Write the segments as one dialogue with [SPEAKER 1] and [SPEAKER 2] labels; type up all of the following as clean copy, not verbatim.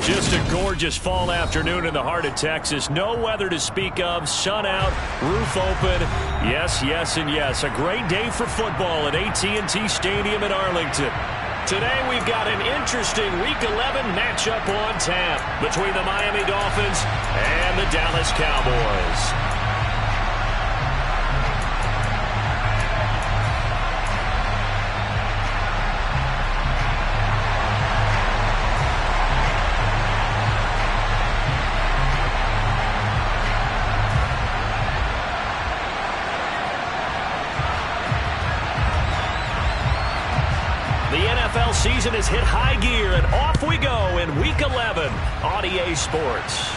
[SPEAKER 1] Just a gorgeous fall afternoon in the heart of Texas. No weather to speak of. Sun out, roof open. Yes, yes, and yes. A great day for football at AT&T Stadium in Arlington. Today we've got an interesting Week 11 matchup on tap between the Miami Dolphins and the Dallas Cowboys. NFL season has hit high gear, and off we go in Week 11 on EA Sports.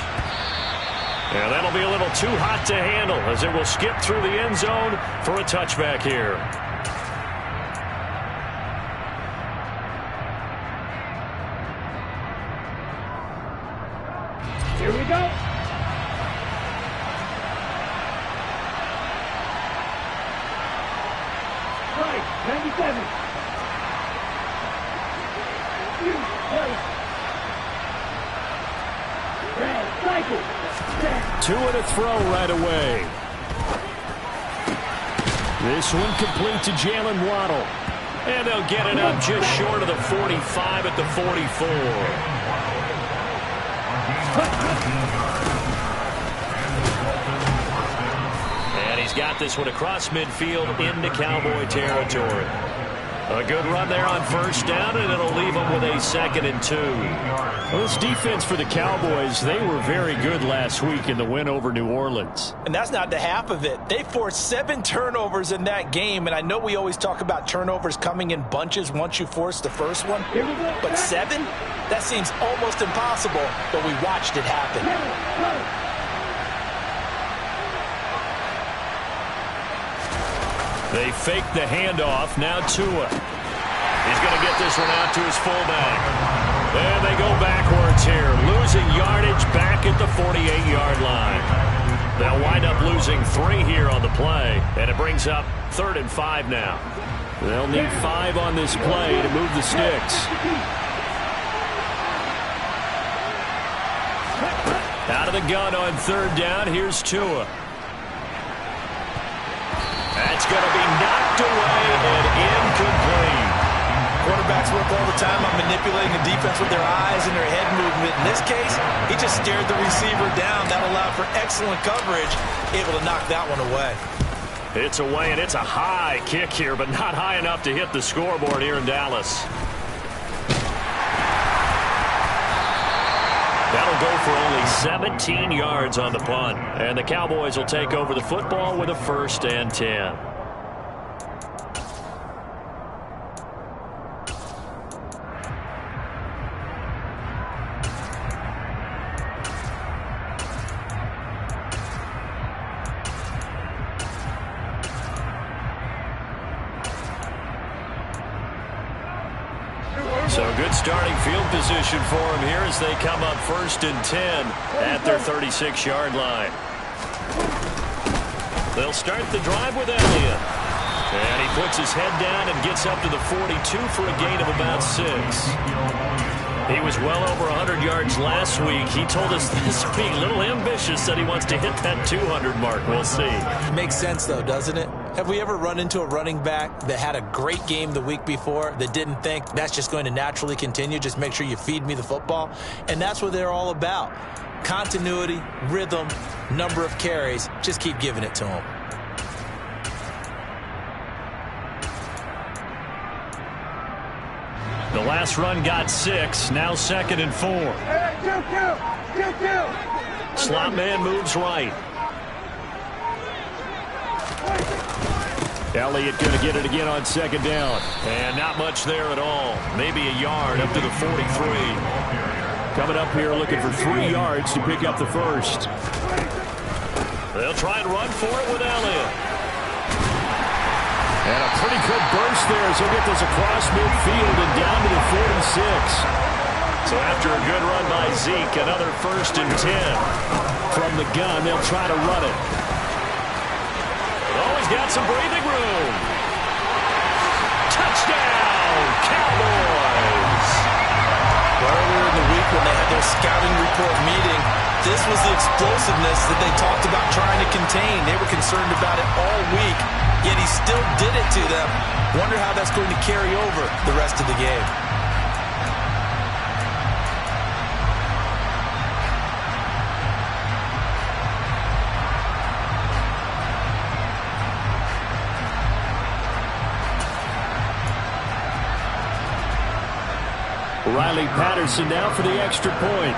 [SPEAKER 1] And that'll be a little too hot to handle as it will skip through the end zone for a touchback here.
[SPEAKER 2] Here we go. Right, 97.
[SPEAKER 1] Two and a throw right away. This one complete to Jalen Waddle. And they'll get it up just short of the 45 at the 44. And he's got this one across midfield into Cowboy territory. A good run there on first down, and it'll leave them with a 2nd and 2. Well, this defense for the Cowboys, they were very good last week in the win over New Orleans.
[SPEAKER 3] And that's not the half of it. They forced 7 turnovers in that game, and I know we always talk about turnovers coming in bunches once you force the first one. But 7? That seems almost impossible, but we watched it happen.
[SPEAKER 1] They fake the handoff. Now Tua. He's going to get this one out to his fullback. And they go backwards here. Losing yardage back at the 48-yard line. They'll wind up losing 3 here on the play. And it brings up 3rd and 5 now. They'll need 5 on this play to move the sticks. Out of the gun on 3rd down. Here's Tua. That's going to be knocked away and incomplete.
[SPEAKER 3] Quarterbacks work all the time on manipulating the defense with their eyes and their head movement. In this case, he just stared the receiver down. That allowed for excellent coverage, able to knock that one away.
[SPEAKER 1] It's away, and it's a high kick here, but not high enough to hit the scoreboard here in Dallas. That'll go for only 17 yards on the punt. And the Cowboys will take over the football with a 1st and 10. So good starting field position for them here as they come up 1st and 10 at their 36-yard line. They'll start the drive with Elliott. And he puts his head down and gets up to the 42 for a gain of about 6. He was well over 100 yards last week. He told us this week, a little ambitious, that he wants to hit that 200 mark. We'll see.
[SPEAKER 3] Makes sense, though, doesn't it? Have we ever run into a running back that had a great game the week before that didn't think that's just going to naturally continue? Just make sure you feed me the football. And that's what they're all about. Continuity, rhythm, number of carries. Just keep giving it to them.
[SPEAKER 1] The last run got 6. Now 2nd and 4. Slot man moves right. Elliott going to get it again on 2nd down. And not much there at all. Maybe a yard up to the 43. Coming up here looking for 3 yards to pick up the 1st. They'll try and run for it with Elliott. And a pretty good burst there as he'll get this across midfield and down to the 46. So after a good run by Zeke, another 1st and 10. From the gun, they'll try to run it. Oh, he's got some breathing room. Touchdown, Cowboys.
[SPEAKER 3] Earlier in the week when they had their scouting report meeting, this was the explosiveness that they talked about trying to contain. They were concerned about it all week, yet he still did it to them. Wonder how that's going to carry over the rest of the game.
[SPEAKER 1] Riley Patterson now for the extra point.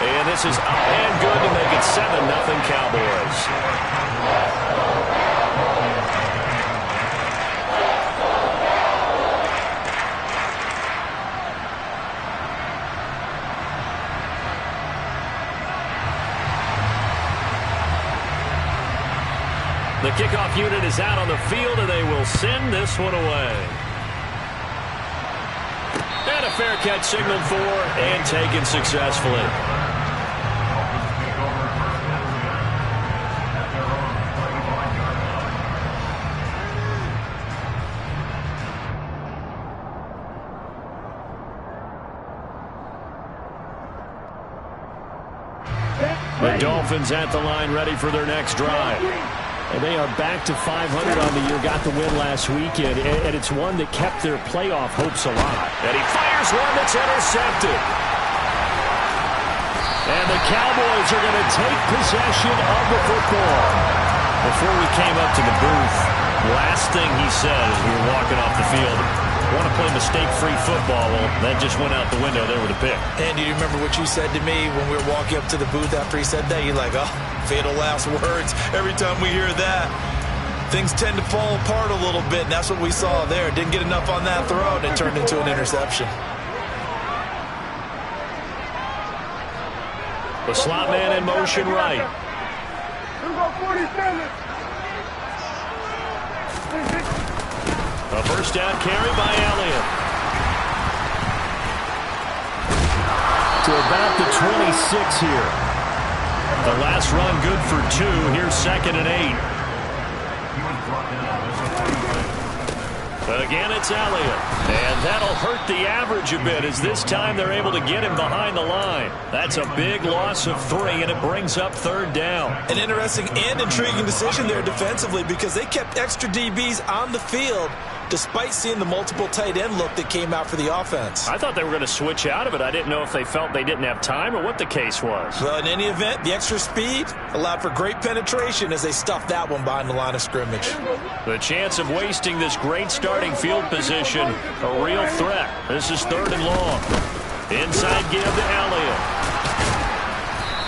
[SPEAKER 1] And this is up and good to make it 7-0 Cowboys. The kickoff unit is out on the field, and they will send this one away. And a fair catch signaled for and taken successfully. The Dolphins at the line, ready for their next drive. And they are back to 500 on the year, got the win last weekend, and it's one that kept their playoff hopes alive. And he fires one that's intercepted. And the Cowboys are going to take possession of the football. Before we came up to the booth, last thing he said as we were walking off the field, want to play mistake-free football. Well, that just went out the window there with a pick.
[SPEAKER 3] And do you remember what you said to me when we were walking up to the booth after he said that? You're like, oh, fatal last words. Every time we hear that, things tend to fall apart a little bit, and that's what we saw there. Didn't get enough on that throw, and it turned into an interception.
[SPEAKER 1] The slot man in motion right. A first down carry by Elliott. To about the 26 here. The last run good for 2. Here's 2nd and 8. Again, it's Elliott. And that'll hurt the average a bit as this time they're able to get him behind the line. That's a big loss of 3, and it brings up 3rd down.
[SPEAKER 3] An interesting and intriguing decision there defensively because they kept extra DBs on the field despite seeing the multiple tight end look that came out for the offense.
[SPEAKER 1] I thought they were going to switch out of it. I didn't know if they felt they didn't have time or what the case was.
[SPEAKER 3] Well, in any event, the extra speed allowed for great penetration as they stuffed that one behind the line of scrimmage.
[SPEAKER 1] The chance of wasting this great starting field position, a real threat. This is 3rd and long. Inside give to Elliott.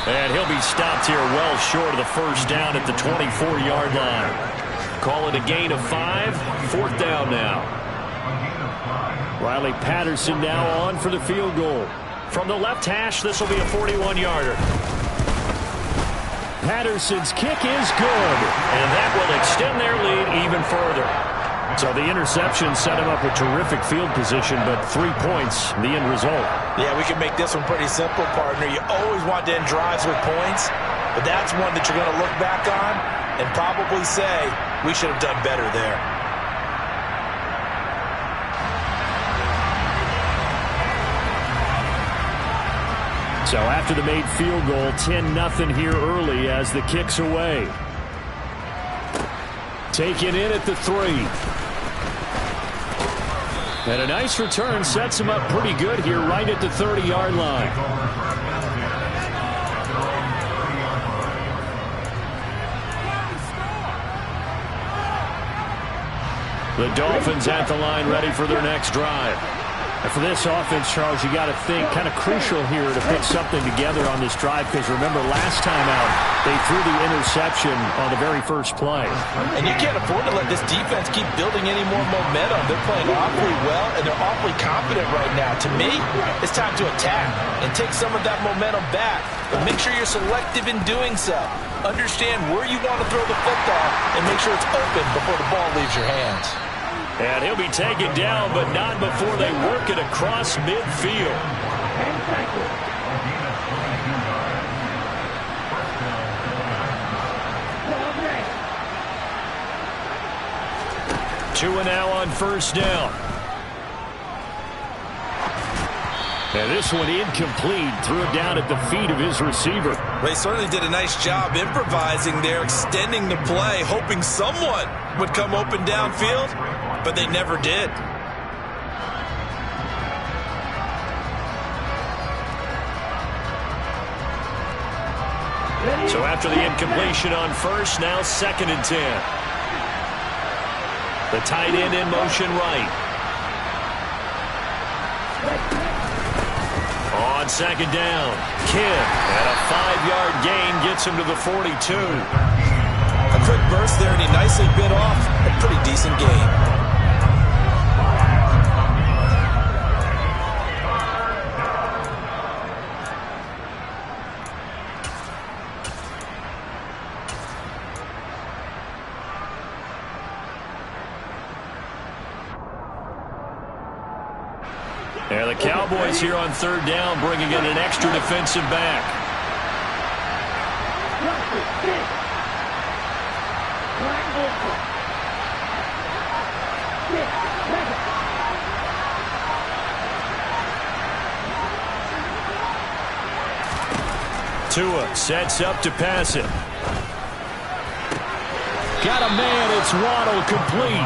[SPEAKER 1] And he'll be stopped here well short of the first down at the 24-yard line. Call it a gain of 5. 4th down now. Riley Patterson now on for the field goal. From the left hash, this will be a 41-yarder. Patterson's kick is good, and that will extend their lead even further. So the interception set him up a terrific field position, but 3 points, the end result.
[SPEAKER 3] Yeah, we can make this one pretty simple, partner. You always want to end drives with points, but that's one that you're going to look back on and probably say, we should have done better there.
[SPEAKER 1] So after the made field goal, 10-0 here early as the kick's away. Taken in at the 3. And a nice return sets him up pretty good here right at the 30-yard line. The Dolphins at the line ready for their next drive. And for this offense, Charles, you got to think kind of crucial here to put something together on this drive because remember last time out they threw the interception on the very first play.
[SPEAKER 3] And you can't afford to let this defense keep building any more momentum. They're playing awfully well and they're awfully confident right now. To me, it's time to attack and take some of that momentum back. But make sure you're selective in doing so. Understand where you want to throw the football and make sure it's open before the ball leaves your hands.
[SPEAKER 1] And he'll be taken down, but not before they work it across midfield. 2 now on first down. And this one incomplete. Threw it down at the feet of his receiver.
[SPEAKER 3] They certainly did a nice job improvising there, extending the play, hoping someone would come open downfield, but they never did.
[SPEAKER 1] So after the incompletion on first, now 2nd and 10. The tight end in motion right. On 2nd down, Kidd at a 5-yard gain gets him to the 42.
[SPEAKER 3] A quick burst there, and he nicely bit off a pretty decent gain.
[SPEAKER 1] And the Cowboys here on 3rd down, bringing in an extra defensive back. Tua sets up to pass it. Got a man, it's Waddle, complete.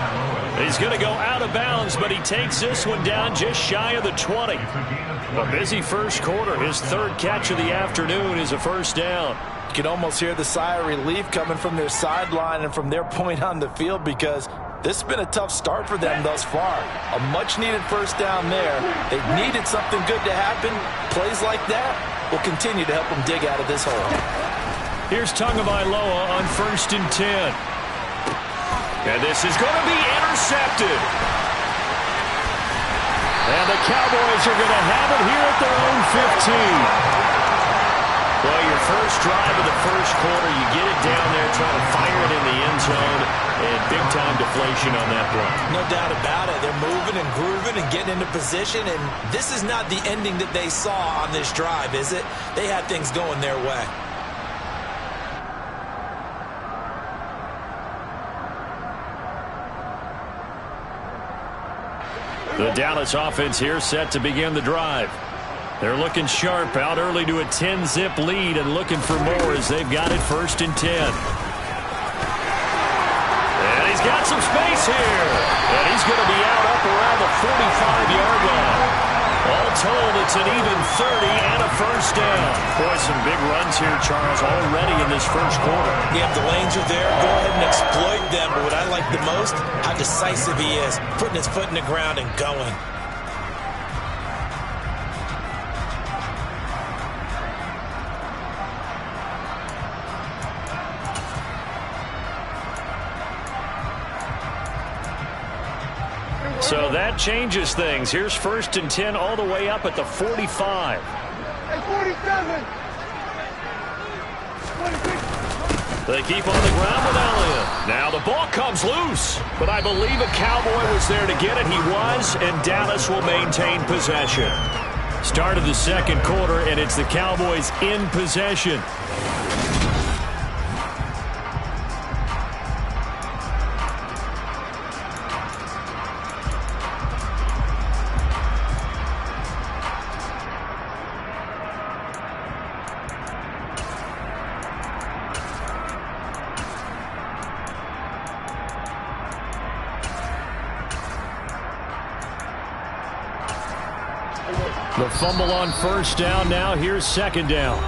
[SPEAKER 1] He's going to go out of bounds, but he takes this one down just shy of the 20. A busy first quarter. His 3rd catch of the afternoon is a first down.
[SPEAKER 3] You can almost hear the sigh of relief coming from their sideline and from their point on the field, because this has been a tough start for them thus far. A much-needed first down there. They've needed something good to happen. Plays like that will continue to help them dig out of this hole.
[SPEAKER 1] Here's Tagovailoa on 1st and 10. And this is going to be intercepted. And the Cowboys are going to have it here at their own 15. Well, your first drive of the first quarter, you get it down there, trying to fire it in the end zone, and big-time deflation on that play.
[SPEAKER 3] No doubt about it. They're moving and grooving and getting into position, and this is not the ending that they saw on this drive, is it? They had things going their way.
[SPEAKER 1] The Dallas offense here set to begin the drive. They're looking sharp, out early to a 10-zip lead and looking for more as they've got it 1st and 10. And he's got some space here. And he's going to be out up around the 45-yard line. All told, it's an even 30 and a first down. Boy, some big runs here, Charles, already in this first quarter.
[SPEAKER 3] Yeah, if the lanes are there, go ahead and exploit them. But what I like the most, how decisive he is, putting his foot in the ground and going.
[SPEAKER 1] So that changes things. Here's 1st and 10 all the way up at the 45.
[SPEAKER 2] Hey, 47. 26.
[SPEAKER 1] They keep on the ground with Elliott. Now the ball comes loose, but I believe a Cowboy was there to get it. He was, and Dallas will maintain possession. Start of the 2nd quarter, and it's the Cowboys in possession. The fumble on 1st down. Now here's 2nd down.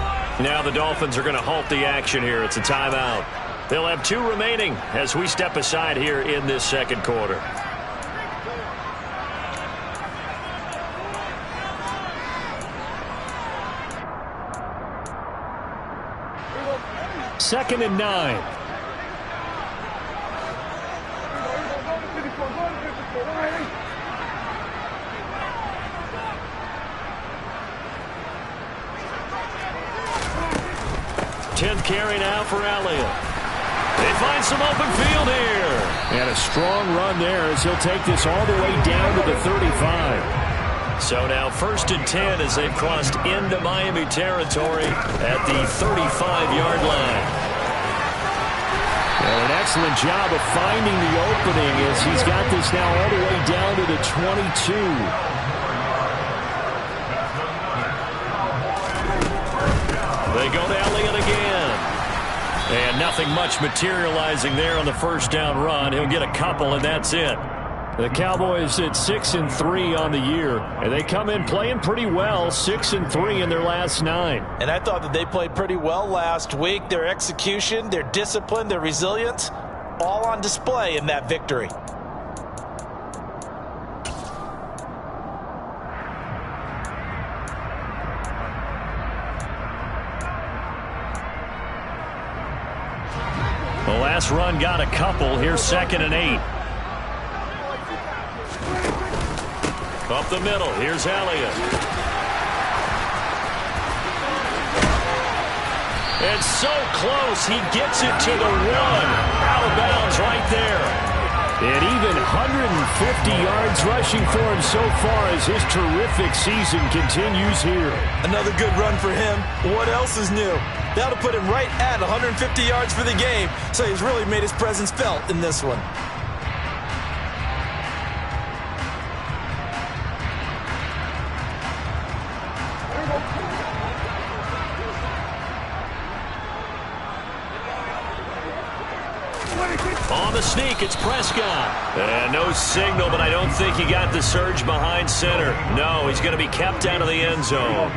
[SPEAKER 1] Now the Dolphins are going to halt the action here. It's a timeout. They'll have 2 remaining as we step aside here in this 2nd quarter. Second and 9. Carry now for Elliott. They find some open field here. And a strong run there as he'll take this all the way down to the 35. So now 1st and 10 as they've crossed into Miami territory at the 35-yard line. And an excellent job of finding the opening as he's got this now all the way down to the 22. They go to Elliott again. And nothing much materializing there on the first down run. He'll get a couple, and that's it. The Cowboys at 6-3 on the year, and they come in playing pretty well, 6-3 in their last 9.
[SPEAKER 3] And I thought that they played pretty well last week. Their execution, their discipline, their resilience, all on display in that victory.
[SPEAKER 1] The last run got a couple. Here's 2nd and 8. Up the middle. Here's Elliott. It's so close. He gets it to the 1. Out of bounds right there. And even 150 yards rushing for him so far as his terrific season continues here.
[SPEAKER 3] Another good run for him. What else is new? That'll put him right at 150 yards for the game. So he's really made his presence felt in this one.
[SPEAKER 1] On the sneak, it's Prescott. No signal, but I don't think he got the surge behind center. No, he's going to be kept out of the end zone.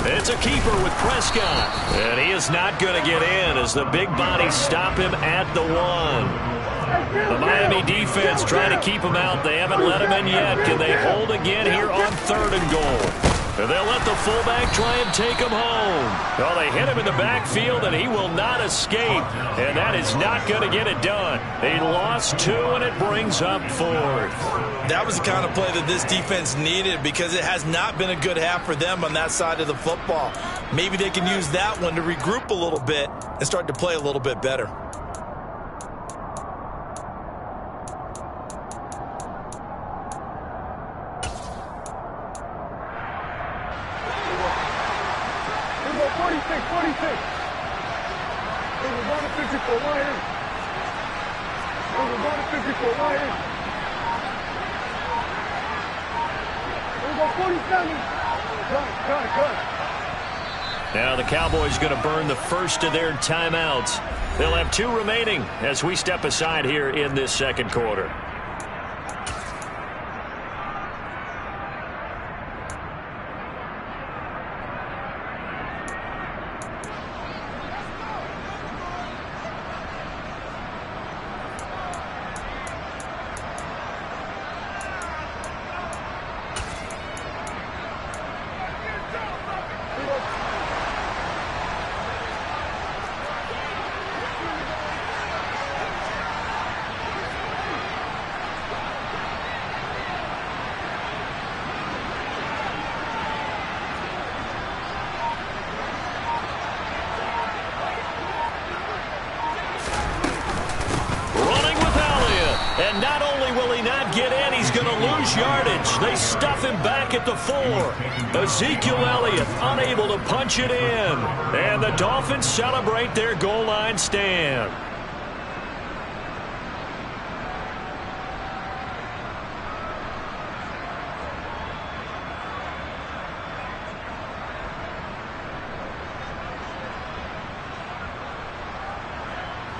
[SPEAKER 1] It's a keeper with Prescott. And he is not going to get in as the big bodies stop him at the 1. The Miami defense trying to keep him out. They haven't let him in yet. Can they hold again here on 3rd and goal? And they'll let the fullback try and take him home. Well, they hit him in the backfield, and he will not escape. And that is not going to get it done. He lost 2, and it brings up 4th.
[SPEAKER 3] That was the kind of play that this defense needed because it has not been a good half for them on that side of the football. Maybe they can use that one to regroup a little bit and start to play a little bit better.
[SPEAKER 1] Now the Cowboys going to burn the first of their timeouts. They'll have 2 remaining as we step aside here in this 2nd quarter. And not only will he not get in, he's going to lose yardage. They stuff him back at the 4. Ezekiel Elliott unable to punch it in. And the Dolphins celebrate their goal line stand.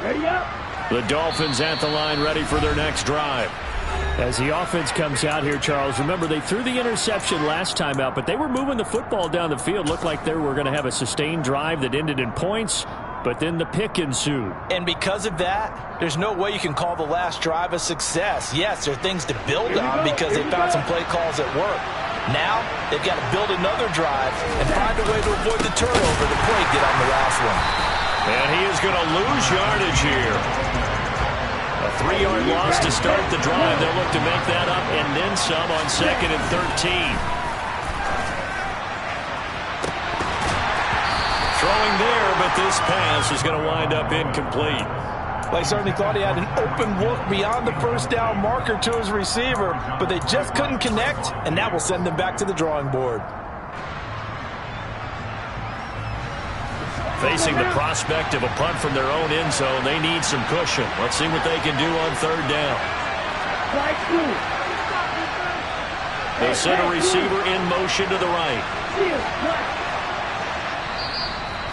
[SPEAKER 2] Ready up.
[SPEAKER 1] The Dolphins at the line ready for their next drive. As the offense comes out here, Charles, remember they threw the interception last time out, but they were moving the football down the field. Looked like they were going to have a sustained drive that ended in points, but then the pick ensued.
[SPEAKER 3] And because of that, there's no way you can call the last drive a success. Yes, there are things to build on because they found some play calls at work. Now, they've got to build another drive and find a way to avoid the turnover the play did on the last one.
[SPEAKER 1] And he is going to lose yardage here. A 3-yard loss to start the drive. They'll look to make that up and then some on 2nd and 13. Throwing there, but this pass is going to wind up incomplete.
[SPEAKER 3] Well, he certainly thought he had an open look beyond the first down marker to his receiver, but they just couldn't connect, and that will send them back to the drawing board.
[SPEAKER 1] Facing the prospect of a punt from their own end zone, they need some cushion. Let's see what they can do on 3rd down. The center receiver in motion to the right.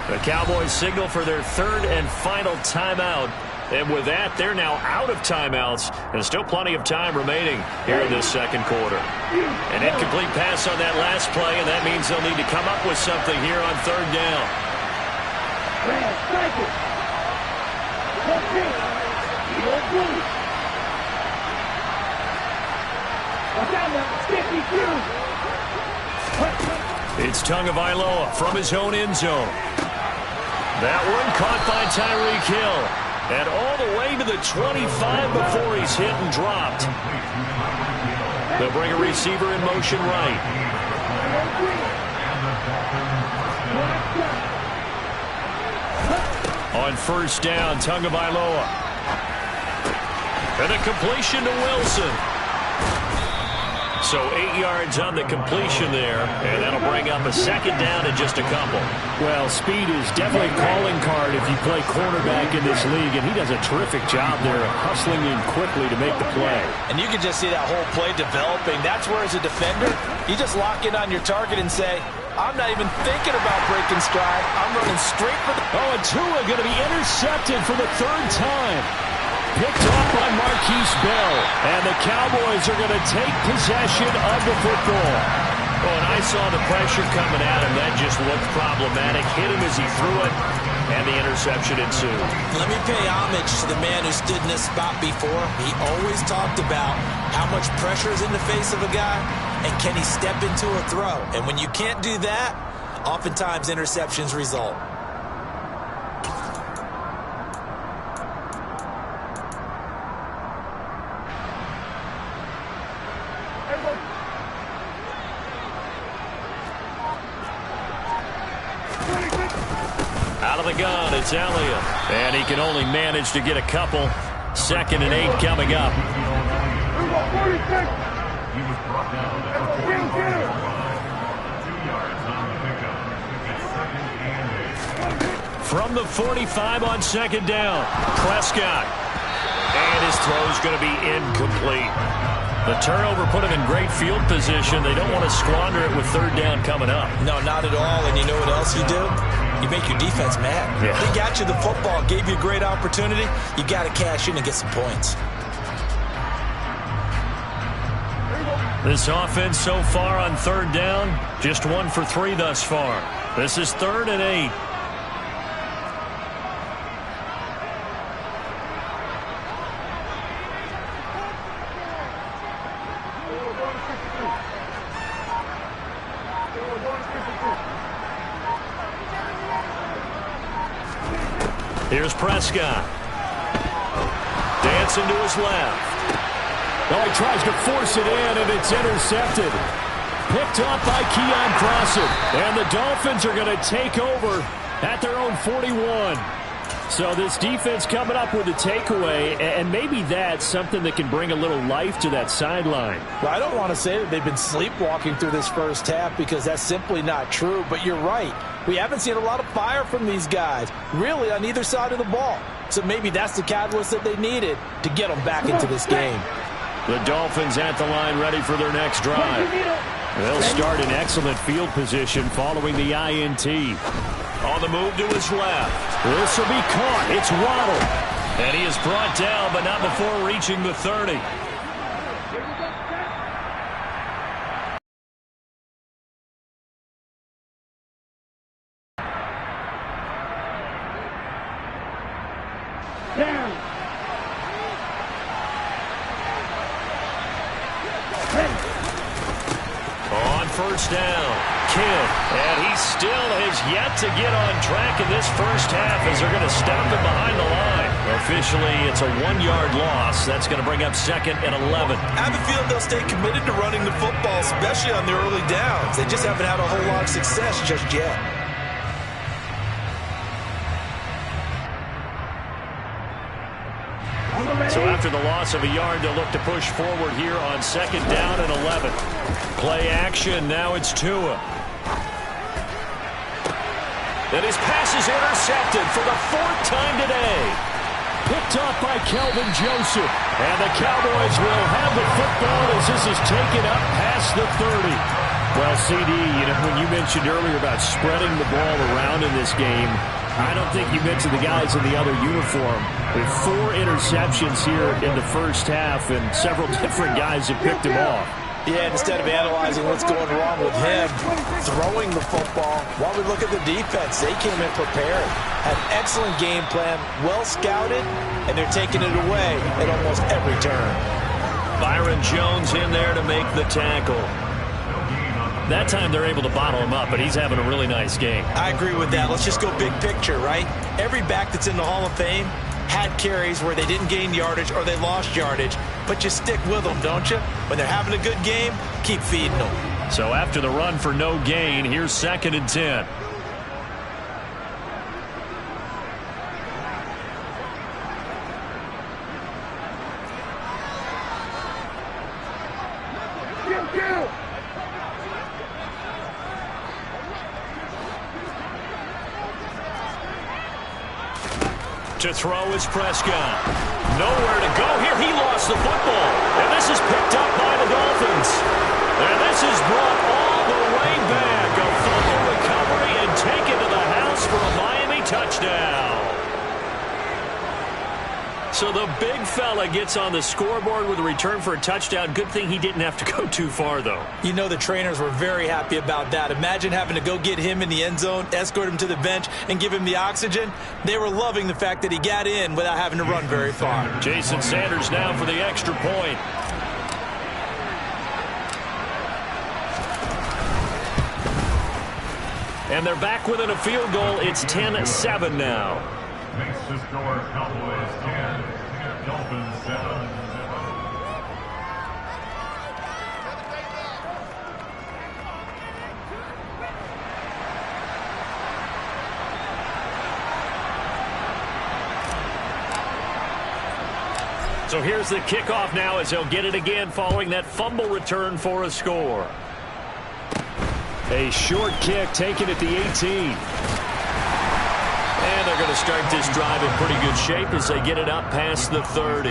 [SPEAKER 1] The Cowboys signal for their third and final timeout. And with that, they're now out of timeouts. And still plenty of time remaining here in this second quarter. An incomplete pass on that last play, and that means they'll need to come up with something here on third down. It's Tagovailoa from his own end zone. That one caught by Tyreek Hill. And all the way to the 25 before he's hit and dropped. They'll bring a receiver in motion right. On first down, Tagovailoa. And a completion to Wilson. So 8 yards on the completion there, and that'll bring up a second down in just a couple.
[SPEAKER 2] Well, speed is definitely a calling card if you play cornerback in this league, and he does a terrific job there of hustling in quickly to make the play.
[SPEAKER 3] And you can just see that whole play developing. That's where, as a defender, you just lock in on your target and say, I'm not even thinking about breaking stride. I'm running straight for the...
[SPEAKER 2] Oh, and Tua going to be intercepted for the third time. Picked off by Marquise Bell. And the Cowboys are going to take possession of the football.
[SPEAKER 1] Well, and I saw the pressure coming at him. That just looked problematic. Hit him as he threw it, and the interception ensued.
[SPEAKER 3] Let me pay homage to the man who stood in this spot before. He always talked about how much pressure is in the face of a guy, and can he step into a throw. And when you can't do that, oftentimes interceptions result.
[SPEAKER 1] Out of the gun, it's Elliott. And he can only manage to get a couple. 2nd and 8 coming up. From the 45 on 2nd down, Prescott. And his throw's going to be incomplete. The turnover put him in great field position. They don't want to squander it with 3rd down coming up.
[SPEAKER 3] No, not at all. And you know what else you do? You make your defense mad.
[SPEAKER 1] Yeah.
[SPEAKER 3] They got you the football, gave you a great opportunity. You got to cash in and get some points.
[SPEAKER 1] This offense so far on 3rd down, just 1 for 3 thus far. This is 3rd and 8. Here's Prescott. Dancing to his left.
[SPEAKER 2] Oh, he tries to force it in, and it's intercepted. Picked off by Keon Crossen. And the Dolphins are going to take over at their own 41. So this defense coming up with a takeaway, and maybe that's something that can bring a little life to that sideline.
[SPEAKER 4] Well, I don't want to say that they've been sleepwalking through this first half because that's simply not true, but you're right. We haven't seen a lot of fire from these guys, really, on either side of the ball. So maybe that's the catalyst that they needed to get them back into this game.
[SPEAKER 1] The Dolphins at the line ready for their next drive. They'll start in excellent field position following the INT. On the move to his left.
[SPEAKER 2] This will be caught. It's Waddle.
[SPEAKER 1] And he is brought down, but not before reaching the 30. On first down, Kidd, and he still has yet to get on track in this first half as they're going to stop him behind the line. Officially, it's a 1-yard loss. That's going to bring up 2nd and 11.
[SPEAKER 3] I have a feeling they'll stay committed to running the football, especially on the early downs. They just haven't had a whole lot of success just yet.
[SPEAKER 1] So after the loss of a yard, they'll look to push forward here on 2nd down and 11. Play action. Now it's Tua. And his pass is intercepted for the 4th time today.
[SPEAKER 2] Picked off by Kelvin Joseph. And the Cowboys will have the football as this is taken up past the 30.
[SPEAKER 1] Well, CD, when you mentioned earlier about spreading the ball around in this game, I don't think you mentioned the guys in the other uniform. With 4 interceptions here in the first half, and several different guys have picked him off.
[SPEAKER 4] Yeah, instead of analyzing what's going wrong with him throwing the football, while we look at the defense, they came in prepared, had an excellent game plan, well scouted, and they're taking it away at almost every turn.
[SPEAKER 1] Byron Jones in there to make the tackle. That time they're able to bottle him up, but he's having a really nice game.
[SPEAKER 3] I agree with that. Let's just go big picture, right? Every back that's in the Hall of Fame had carries where they didn't gain yardage or they lost yardage, but you stick with them, don't you? When they're having a good game, keep feeding them.
[SPEAKER 1] So after the run for no gain, here's 2nd and 10. To throw is Prescott. Nowhere to go here. He lost the football. And this is picked up by the Dolphins. And this is brought all the way back. A fumble recovery and taken to the house for a Miami touchdown. So the big fella gets on the scoreboard with a return for a touchdown. Good thing he didn't have to go too far, though.
[SPEAKER 3] You know the trainers were very happy about that. Imagine having to go get him in the end zone, escort him to the bench, and give him the oxygen. They were loving the fact that he got in without having to run very far.
[SPEAKER 1] Jason Sanders now for the extra point. And they're back within a field goal. It's 10-7 now.
[SPEAKER 5] Makes the score Cowboys 10, Dolphins 7.
[SPEAKER 1] So here's the kickoff now as they'll get it again following that fumble return for a score.
[SPEAKER 2] A short kick taken at the 18.
[SPEAKER 1] And they're going to start this drive in pretty good shape as they get it up past the 30.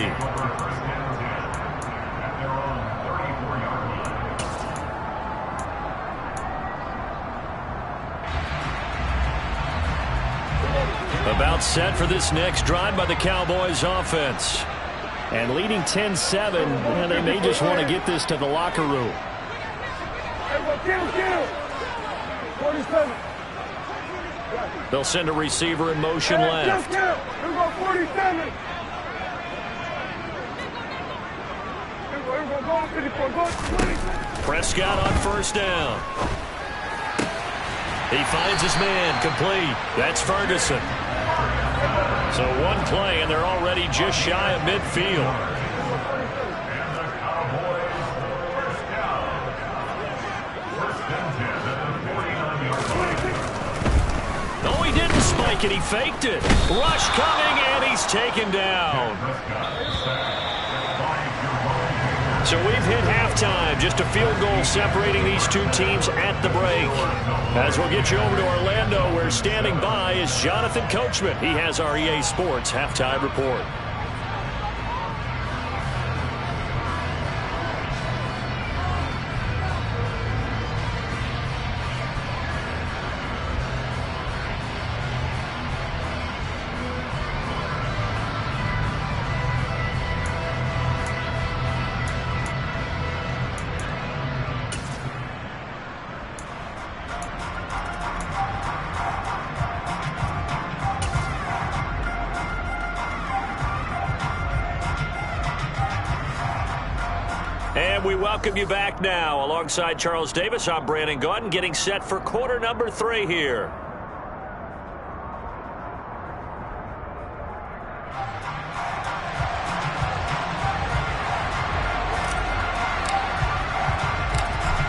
[SPEAKER 1] About set for this next drive by the Cowboys offense.
[SPEAKER 2] And leading 10-7, and they may just want to get this to the locker room.
[SPEAKER 1] They'll send a receiver in motion left. Prescott on first down. He finds his man, complete. That's Ferguson. So one play, and they're already just shy of midfield. No, he didn't spike it. He faked it. Rush coming, and he's taken down. So we've hit halftime. Just a field goal separating these two teams at the break. As we'll get you over to Orlando, where standing by is Jonathan Coachman. He has our EA Sports halftime report. And we welcome you back now. Alongside Charles Davis, I'm Brandon Gaudin, getting set for quarter number 3 here.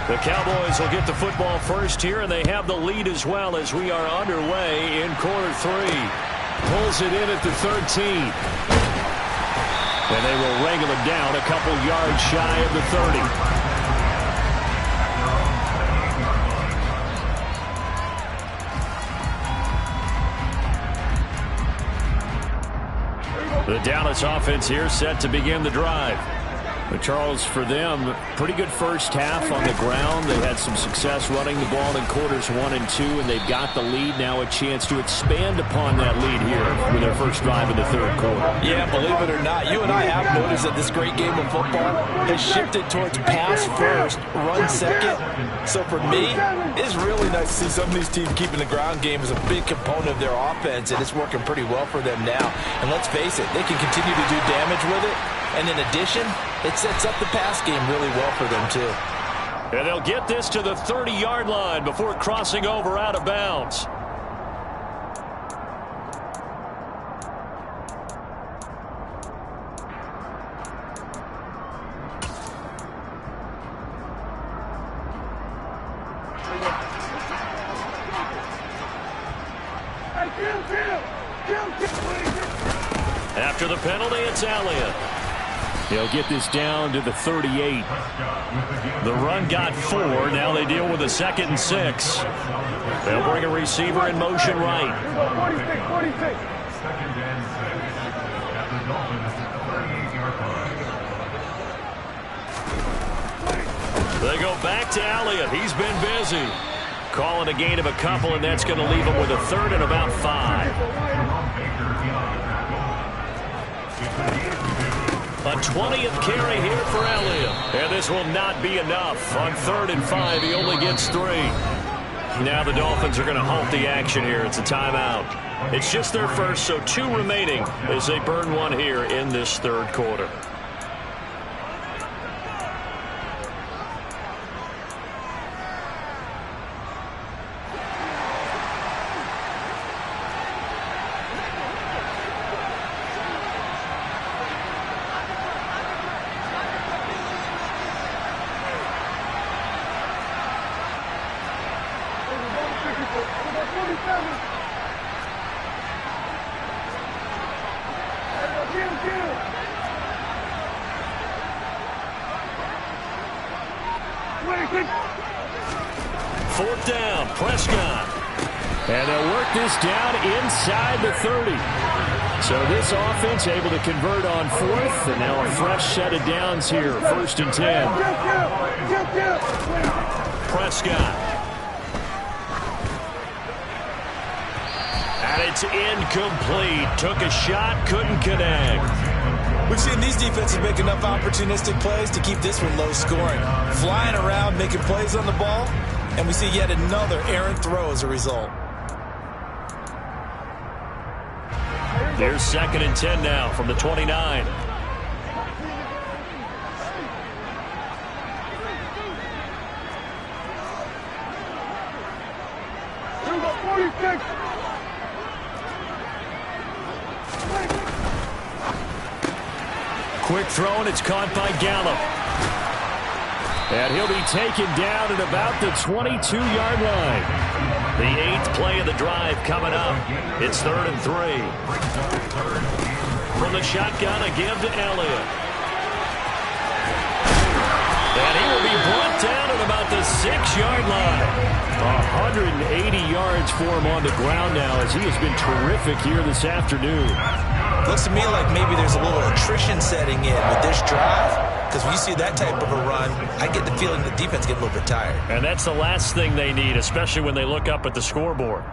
[SPEAKER 1] The Cowboys will get the football first here, and they have the lead as well as we are underway in quarter 3.
[SPEAKER 2] Pulls it in at the 13.
[SPEAKER 1] And they will wrangle him down a couple yards shy of the 30. The Dallas offense here set to begin the drive.
[SPEAKER 2] But Charles, for them, pretty good first half on the ground. They had some success running the ball in quarters 1 and 2, and they've got the lead. Now a chance to expand upon that lead here with their first drive in the third quarter.
[SPEAKER 4] Yeah, believe it or not, you and I have noticed that this great game of football has shifted towards pass first, run second. So for me, it's really nice to see some of these teams keeping the ground game as a big component of their offense, and it's working pretty well for them now. And let's face it, they can continue to do damage with it. And in addition, it sets up the pass game really well for them, too.
[SPEAKER 1] And they'll get this to the 30-yard line before crossing over out of bounds. After the penalty, it's Elliott.
[SPEAKER 2] They'll get this down to the 38.
[SPEAKER 1] The run got 4. Now they deal with a 2nd and 6. They'll bring a receiver in motion right.
[SPEAKER 5] 46. Second and 6 at the Dolphins 38-yard line.
[SPEAKER 1] They go back to Elliott. He's been busy. Calling a gain of a couple, and that's going to leave him with a 3rd and about 5. A 20th carry here for Elliott. And this will not be enough. On 3rd and 5, he only gets 3. Now the Dolphins are going to halt the action here. It's a timeout. It's just their first, so 2 remaining as they burn 1 here in this third quarter. Fourth down, Prescott.
[SPEAKER 2] And they'll work this down inside the 30. So this offense able to convert on 4th, and now a fresh set of downs here, 1st and 10.
[SPEAKER 1] Prescott. And it's incomplete. Took a shot, couldn't connect.
[SPEAKER 3] We've seen these defenses make enough opportunistic plays to keep this one low scoring. Flying around, making plays on the ball, and we see yet another errant throw as a result.
[SPEAKER 1] Here's 2nd and 10 now from the 29. Quick throw, and it's caught by Gallup.
[SPEAKER 2] And he'll be taken down at about the 22-yard line.
[SPEAKER 1] The 8th play of the drive coming up. It's 3rd and 3. From the shotgun, a give to Elliott. And he will be brought down at about the 6-yard line.
[SPEAKER 2] 180 yards for him on the ground now, as he has been terrific here this afternoon.
[SPEAKER 3] Looks to me like maybe there's a little attrition setting in with this drive, because when you see that type of a run, I get the feeling the defense gets a little bit tired.
[SPEAKER 1] And that's the last thing they need, especially when they look up at the scoreboard.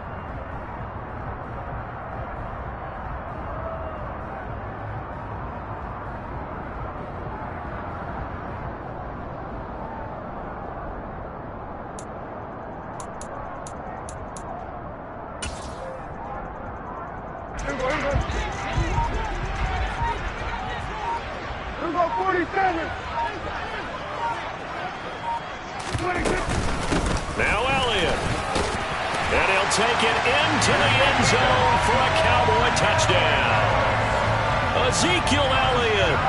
[SPEAKER 1] Now Elliott. And he'll take it into the end zone for a Cowboy touchdown. Ezekiel Elliott.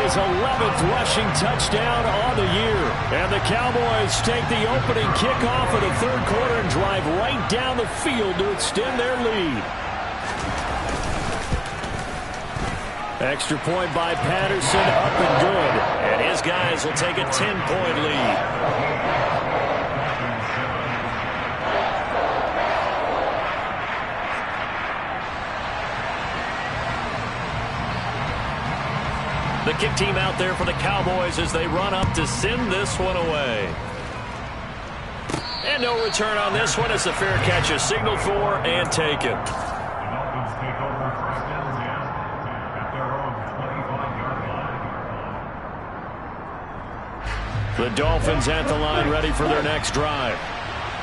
[SPEAKER 2] His 11th rushing touchdown on the year. And the Cowboys take the opening kickoff of the third quarter and drive right down the field to extend their lead. Extra point by Patterson, up and good.
[SPEAKER 1] And his guys will take a 10-point lead. The kick team out there for the Cowboys as they run up to send this one away. And no return on this one as the fair catch is signaled for and taken.
[SPEAKER 5] The Dolphins take over first and 10 at their own 25-yard line.
[SPEAKER 2] The Dolphins at the line ready for their next drive.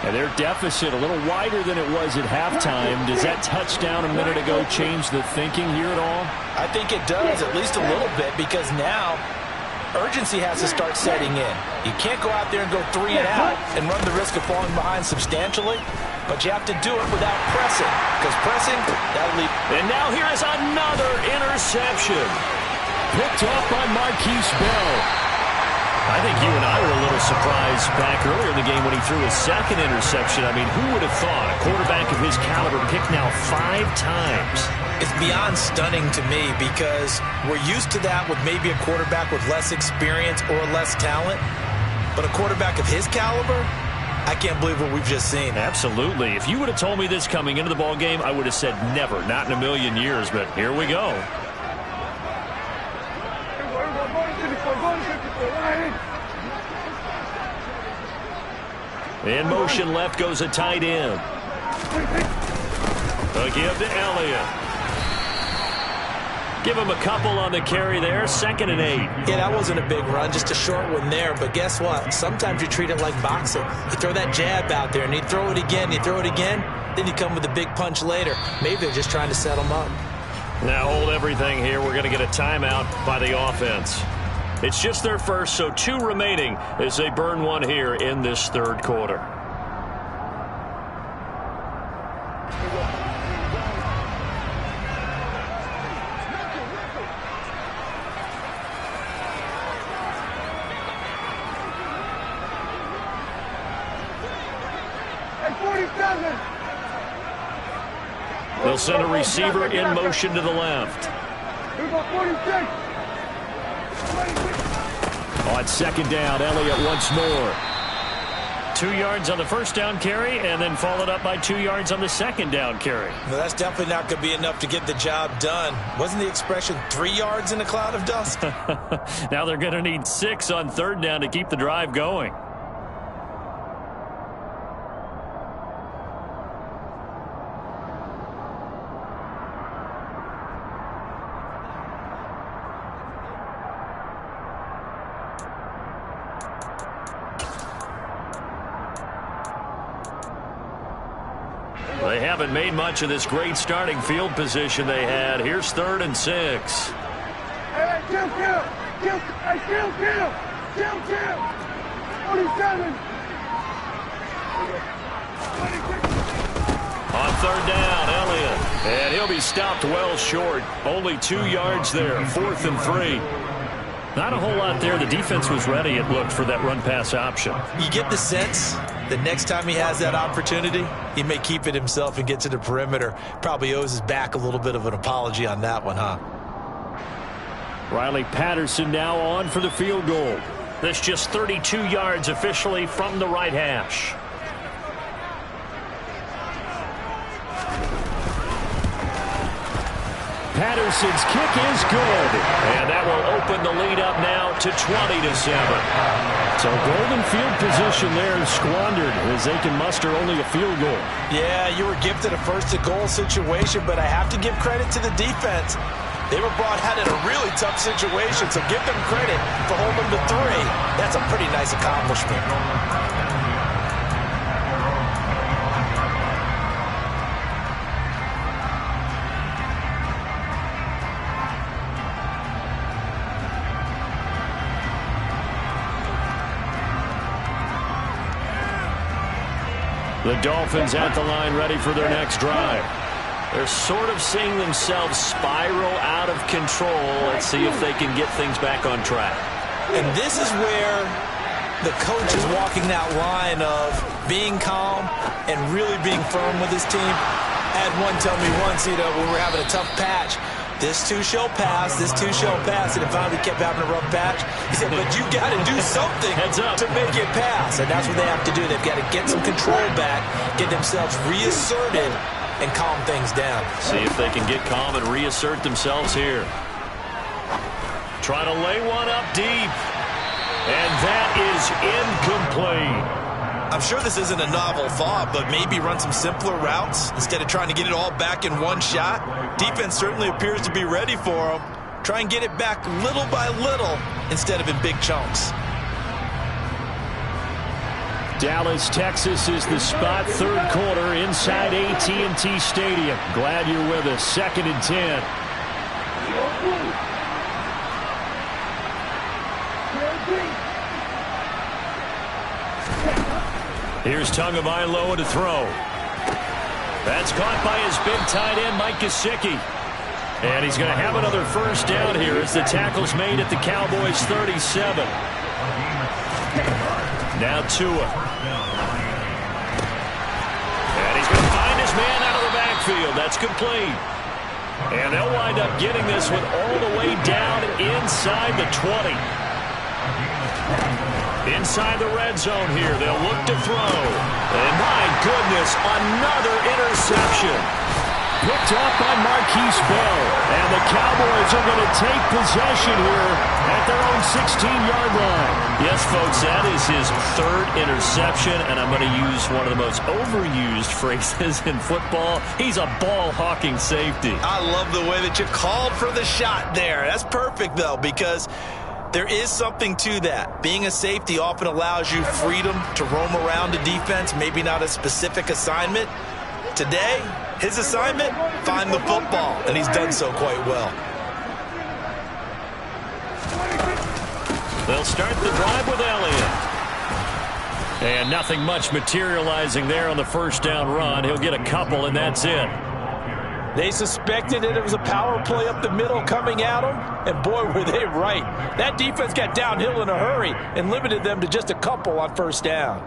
[SPEAKER 2] And their deficit a little wider than it was at halftime. Does that touchdown a minute ago change the thinking here at all?
[SPEAKER 4] I think it does, at least a little bit, because now urgency has to start setting in. You can't go out there and go 3 and out and run the risk of falling behind substantially, but you have to do it without pressing, because pressing, that'll lead.
[SPEAKER 1] And now here is another interception.
[SPEAKER 2] Picked off by Marquise Bell.
[SPEAKER 1] I think you and I were a little surprised back earlier in the game when he threw his second interception. I mean, who would have thought a quarterback of his caliber picked now 5 times?
[SPEAKER 3] It's beyond stunning to me because we're used to that with maybe a quarterback with less experience or less talent. But a quarterback of his caliber, I can't believe what we've just seen.
[SPEAKER 1] Absolutely. If you would have told me this coming into the ball game, I would have said never, not in a million years. But here we go. In motion left goes a tight end. A give to Elliott. Give him a couple on the carry there. 2nd and 8.
[SPEAKER 3] Yeah, that wasn't a big run, just a short one there. But guess what? Sometimes you treat it like boxing. You throw that jab out there, and you throw it again, you throw it again, then you come with a big punch later. Maybe they're just trying to set them up.
[SPEAKER 1] Now hold everything here. We're going to get a timeout by the offense. It's just their first, so 2 remaining as they burn one here in this 3rd quarter. They'll send a receiver in motion to the left.
[SPEAKER 2] On 2nd down, Elliott once more.
[SPEAKER 1] 2 yards on the first down carry and then followed up by 2 yards on the 2nd down carry.
[SPEAKER 3] No, that's definitely not going to be enough to get the job done. Wasn't the expression 3 yards in a cloud of dust?
[SPEAKER 1] Now they're going to need 6 on 3rd down to keep the drive going. They haven't made much of this great starting field position they had. Here's 3rd and 6. On 3rd down, Elliott. And he'll be stopped well short. Only 2 yards there. 4th and 3. Not a whole lot there. The defense was ready, it looked, for that run-pass option.
[SPEAKER 3] You get the sense that next time he has that opportunity, he may keep it himself and get to the perimeter. Probably owes his back a little bit of an apology on that one, huh?
[SPEAKER 2] Riley Patterson now on for the field goal.
[SPEAKER 1] This just 32 yards officially from the right hash.
[SPEAKER 2] Patterson's kick is good.
[SPEAKER 1] And that will open the lead up now to 20-7.
[SPEAKER 2] So golden field position there squandered as they can muster only a field goal.
[SPEAKER 3] Yeah, you were gifted a first-to-goal situation, but I have to give credit to the defense. They were brought out in a really tough situation, so give them credit for holding them to 3. That's a pretty nice accomplishment.
[SPEAKER 2] The Dolphins at the line ready for their next drive.
[SPEAKER 1] They're sort of seeing themselves spiral out of control. Let's see if they can get things back on track.
[SPEAKER 3] And this is where the coach is walking that line of being calm and really being firm with his team. I had one tell me once, when we were having a tough patch, this too shall pass, this too shall pass, and it finally kept having a rough patch. He said, but you got to do something to make it pass, and that's what they have to do. They've got to get some control back, get themselves reasserted, and calm things down.
[SPEAKER 1] See if they can get calm and reassert themselves here. try to lay one up deep. And that is incomplete.
[SPEAKER 3] I'm sure this isn't a novel thought, but maybe run some simpler routes instead of trying to get it all back in one shot. Defense certainly appears to be ready for him. Try and get it back little by little instead of in big chunks.
[SPEAKER 2] Dallas, Texas is the spot. Third quarter inside AT&T Stadium. Glad you're with us. 2nd and 10.
[SPEAKER 1] Here's Tagovailoa to throw. That's caught by his big tight end, Mike Gesicki. And he's going to have another first down here as the tackle's made at the Cowboys' 37. Now Tua. And he's going to find his man out of the backfield. That's complete. And they'll wind up getting this one all the way down inside the 20. Inside the red zone here, they'll look to throw. And my goodness, another interception.
[SPEAKER 2] Picked up by Marquise Bell. And the Cowboys are going to take possession here at their own 16-yard line.
[SPEAKER 1] Yes, folks, that is his 3rd interception, and I'm going to use one of the most overused phrases in football. He's a ball-hawking safety.
[SPEAKER 3] I love the way that you called for the shot there. That's perfect, though, because there is something to that. Being a safety often allows you freedom to roam around the defense, maybe not a specific assignment. Today, his assignment, find the football, and he's done so quite well.
[SPEAKER 1] They'll start the drive with Elliott. And nothing much materializing there on the first down run. He'll get a couple, and that's it.
[SPEAKER 4] They suspected that it was a power play up the middle coming at them, and boy, were they right. That defense got downhill in a hurry and limited them to just a couple on first down.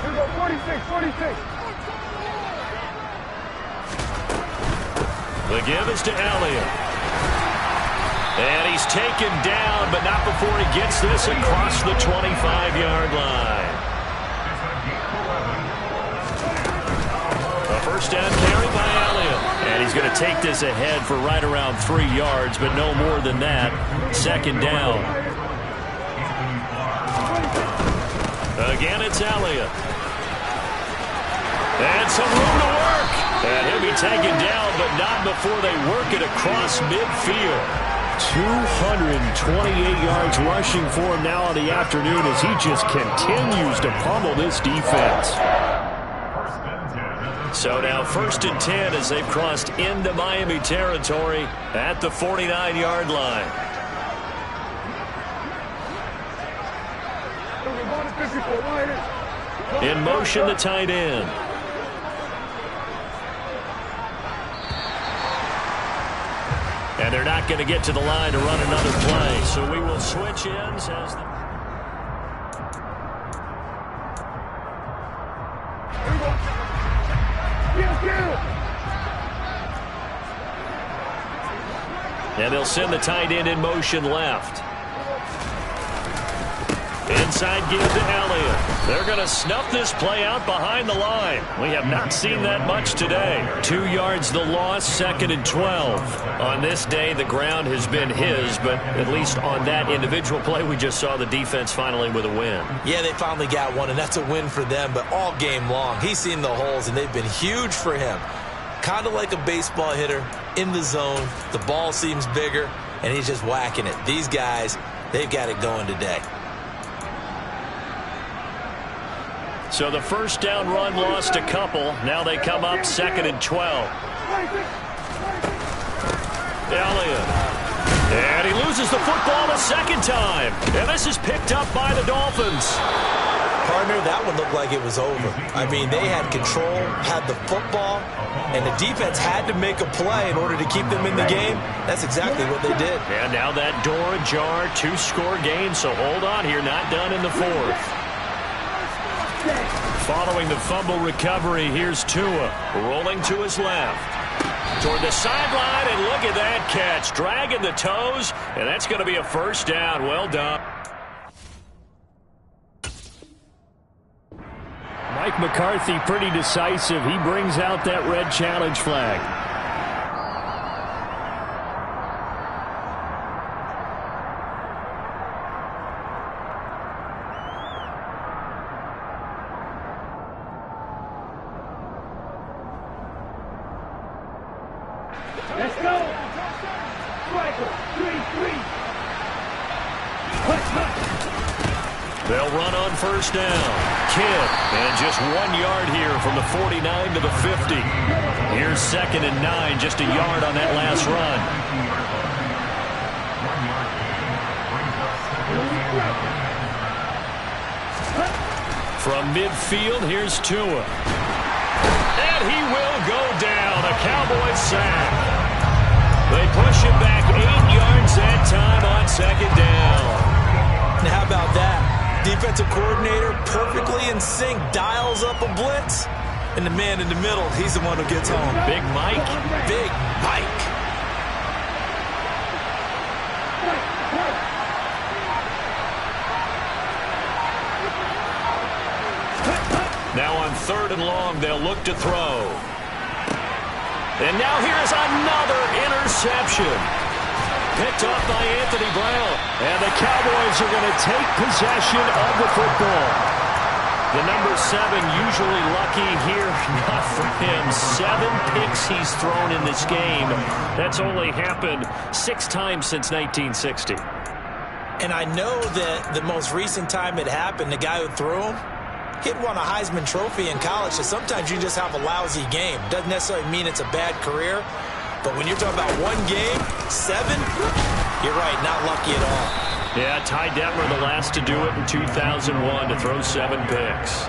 [SPEAKER 6] Here we go, 46.
[SPEAKER 1] The give is to Elliott. And he's taken down, but not before he gets this across the 25-yard line. A first down carry by Elliott. And he's going to take this ahead for right around 3 yards, but no more than that. 2nd down. Again, it's Elliott. And some room to work. And he'll be taken down, but not before they work it across midfield.
[SPEAKER 2] 228 yards rushing for him now in the afternoon as he just continues to pummel this defense.
[SPEAKER 1] So now 1st and 10 as they've crossed into Miami territory at the 49-yard line. In motion, the tight end. And they're not going to get to the line to run another play. So we will switch ends as the... And they'll send the tight end in motion left. Inside give to Elliott. They're going to snuff this play out behind the line. We have not seen that much today. 2 yards the loss, 2nd and 12. On this day, the ground has been his, but at least on that individual play, we just saw the defense finally with a win.
[SPEAKER 3] Yeah, they finally got one, and that's a win for them, but all game long, he's seen the holes, and they've been huge for him. Kind of like a baseball hitter in the zone. The ball seems bigger, and he's just whacking it. These guys, they've got it going today.
[SPEAKER 1] So the first down run lost a couple. Now they come up 2nd and 12. Elliott. And he loses the football a second time. And this is picked up by the Dolphins.
[SPEAKER 3] Partner, that one looked like it was over. I mean, they had control, had the football, and the defense had to make a play in order to keep them in the game. That's exactly what they did.
[SPEAKER 1] And now that door ajar, 2-score game. So hold on here, not done in the 4th. Following the fumble recovery, here's Tua rolling to his left. Toward the sideline, and look at that catch. Dragging the toes, and that's going to be a first down. Well done.
[SPEAKER 2] Mike McCarthy pretty decisive. He brings out that red challenge flag.
[SPEAKER 1] They'll run on first down. Kidd, and just 1 yard here from the 49 to the 50. Here's 2nd and 9, just a yard on that last run. From midfield, here's Tua. And he will go down. A Cowboys sack. They push him back 8 yards that time on 2nd down.
[SPEAKER 3] Now how about that? Defensive coordinator perfectly in sync, dials up a blitz, and the man in the middle, he's the one who gets home.
[SPEAKER 1] Big Mike.
[SPEAKER 3] Big Mike.
[SPEAKER 1] Now on 3rd and long, they'll look to throw. And now here's another interception. Picked off by Anthony Brown. And the Cowboys are going to take possession of the football. The number 7 usually lucky here. Not for him. 7 picks he's thrown in this game. That's only happened 6 times since 1960.
[SPEAKER 3] And I know that the most recent time it happened, the guy who threw him, he'd won a Heisman Trophy in college, so sometimes you just have a lousy game. Doesn't necessarily mean it's a bad career. But when you're talking about 1 game, 7, you're right, not lucky at all.
[SPEAKER 1] Yeah, Ty Detmer, the last to do it in 2001, to throw 7 picks.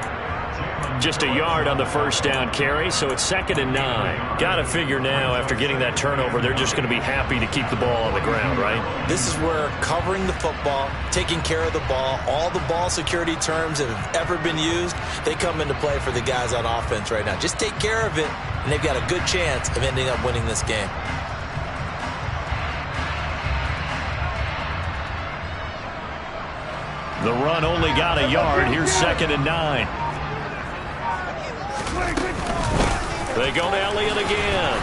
[SPEAKER 1] Just a yard on the first down carry, so it's 2nd and 9. Got to figure now, after getting that turnover, they're just going to be happy to keep the ball on the ground, right?
[SPEAKER 3] This is where covering the football, taking care of the ball, all the ball security terms that have ever been used, they come into play for the guys on offense right now. Just take care of it, and they've got a good chance of ending up winning this game.
[SPEAKER 1] The run only got a yard. Here's 2nd and 9. They go to Elliott again.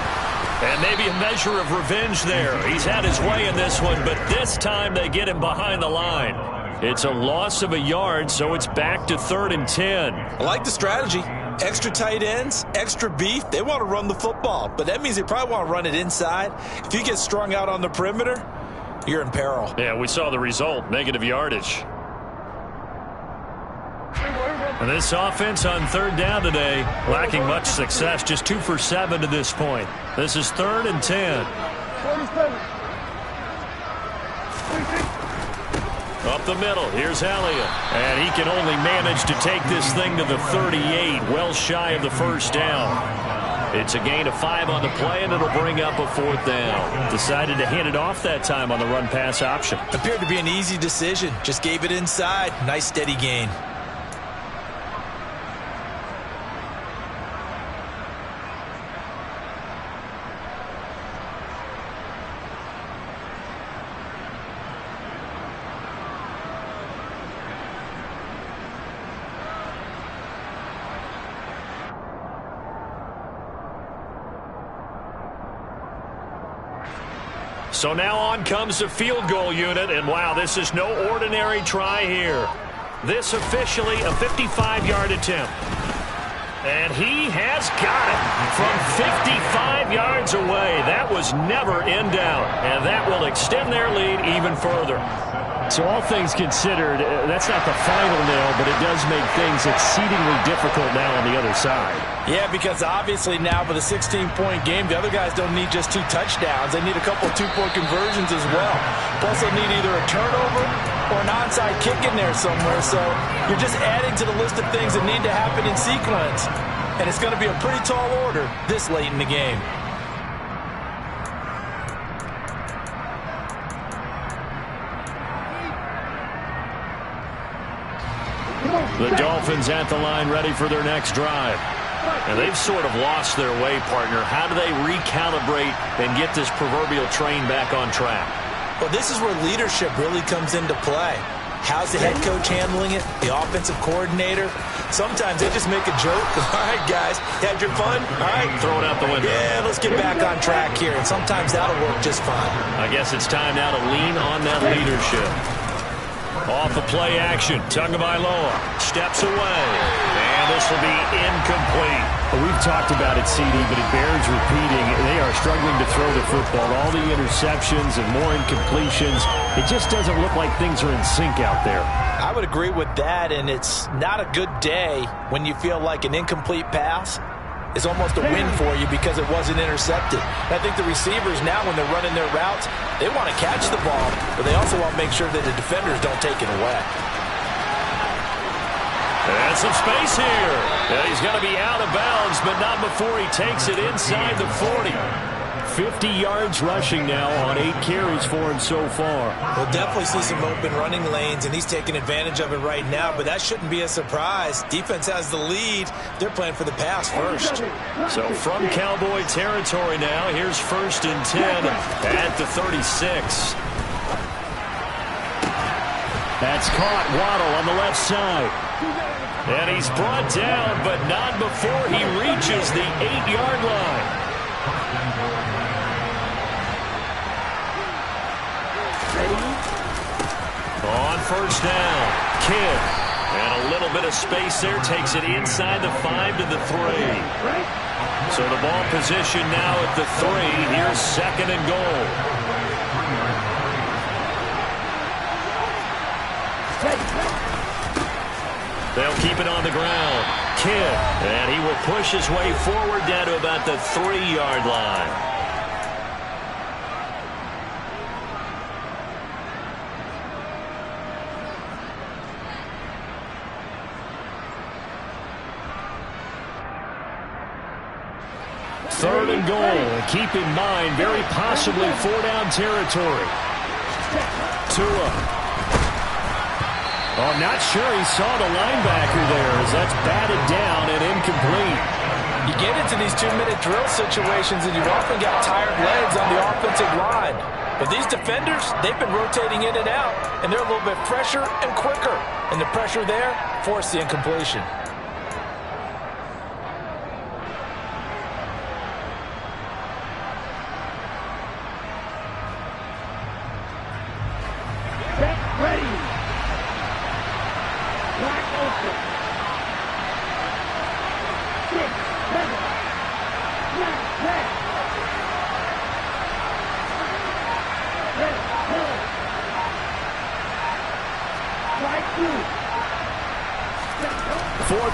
[SPEAKER 1] And maybe a measure of revenge there. He's had his way in this one, but this time they get him behind the line. It's a loss of a yard, so it's back to 3rd and 10.
[SPEAKER 3] I like the strategy. Extra tight ends, extra beef. They want to run the football, but that means they probably want to run it inside. If you get strung out on the perimeter, you're in peril.
[SPEAKER 1] Yeah, we saw the result, negative yardage. And this offense on 3rd down today, lacking much success, just 2 for 7 to this point. This is 3rd and 10.
[SPEAKER 6] 47.
[SPEAKER 1] Up the middle, here's Elliott. And he can only manage to take this thing to the 38, well shy of the first down. It's a gain of 5 on the play, and it'll bring up a 4th down. Decided to hand it off that time on the run-pass option.
[SPEAKER 3] Appeared to be an easy decision. Just gave it inside. Nice steady gain.
[SPEAKER 1] So now on comes the field goal unit, and wow, this is no ordinary try here. This officially a 55-yard attempt. And he has got it from 55 yards away. That was never in doubt, and that will extend their lead even further.
[SPEAKER 2] So all things considered, that's not the final nail, but it does make things exceedingly difficult now on the other side.
[SPEAKER 4] Yeah, because obviously now with a 16-point game, the other guys don't need just 2 touchdowns. They need a couple of 2-point conversions as well. Plus, they'll need either a turnover or an onside kick in there somewhere. So you're just adding to the list of things that need to happen in sequence. And it's going to be a pretty tall order this late in the game.
[SPEAKER 1] The Dolphins at the line, ready for their next drive. And they've sort of lost their way, partner. How do they recalibrate and get this proverbial train back on track?
[SPEAKER 3] Well, this is where leadership really comes into play. How's the head coach handling it? The offensive coordinator? Sometimes they just make a joke. All right, guys, had your fun? All right.
[SPEAKER 1] Throw it out the window.
[SPEAKER 3] Yeah, let's get back on track here. And sometimes that'll work just fine.
[SPEAKER 1] I guess it's time now to lean on that leadership. Off the play action, Tagovailoa steps away, and this will be incomplete.
[SPEAKER 2] Well, we've talked about it, CD, but it bears repeating. They are struggling to throw the football. All the interceptions and more incompletions. It just doesn't look like things are in sync out there.
[SPEAKER 4] I would agree with that, and it's not a good day when you feel like an incomplete pass is almost a win for you because it wasn't intercepted. And I think the receivers now, when they're running their routes, they want to catch the ball, but they also want to make sure that the defenders don't take it away.
[SPEAKER 1] And some space here. Yeah, he's going to be out of bounds, but not before he takes it inside the 40.
[SPEAKER 2] 50 yards rushing now on 8 carries for him so far.
[SPEAKER 3] We'll definitely see some open running lanes, and he's taking advantage of it right now, but that shouldn't be a surprise. Defense has the lead. They're playing for the pass first.
[SPEAKER 1] So from Cowboy territory now, here's 1st and 10 at the 36.
[SPEAKER 2] That's caught. Waddle on the left side.
[SPEAKER 1] And he's brought down, but not before he reaches the 8-yard line. On 1st down, Kidd. And a little bit of space there, takes it inside the 5 to the 3. So the ball position now at the 3. Here's 2nd and goal. They'll keep it on the ground. Kidd. And he will push his way forward down to about the 3-yard line.
[SPEAKER 2] Third and goal. Keep in mind, very possibly 4-down territory. Tua. Oh, not sure he saw the linebacker there as that's batted down and incomplete.
[SPEAKER 4] You get into these 2-minute drill situations, and you've often got tired legs on the offensive line. But these defenders, they've been rotating in and out, and they're a little bit fresher and quicker. And the pressure there forced the incompletion.